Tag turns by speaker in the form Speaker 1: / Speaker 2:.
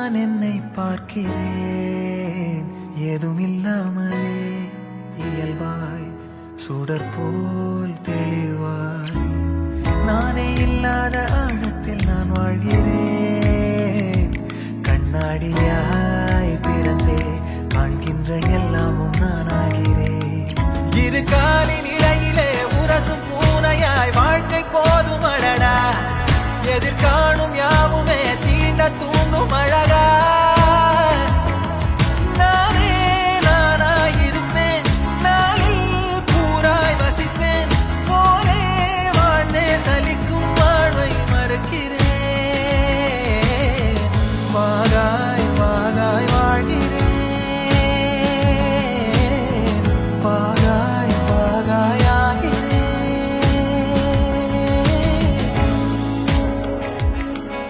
Speaker 1: நான் என்னை பார்க்கிறேன் ஏதுமில்லாமலே இயல்பாய் சுடர் போல் தெளிவாய் நானே இல்லாத ஆழத்தில் நான் வாழ்கிறேன் கண்ணாடியாய் பிறந்தே காண்கின்ற எல்லாமும் நான் ஆகிறேன் இரு காலின் இடையிலே உரசும் பூனையாய் வாழ்க்கை போதும் அடடா எதிர்காணும் யாவுமே தீண்ட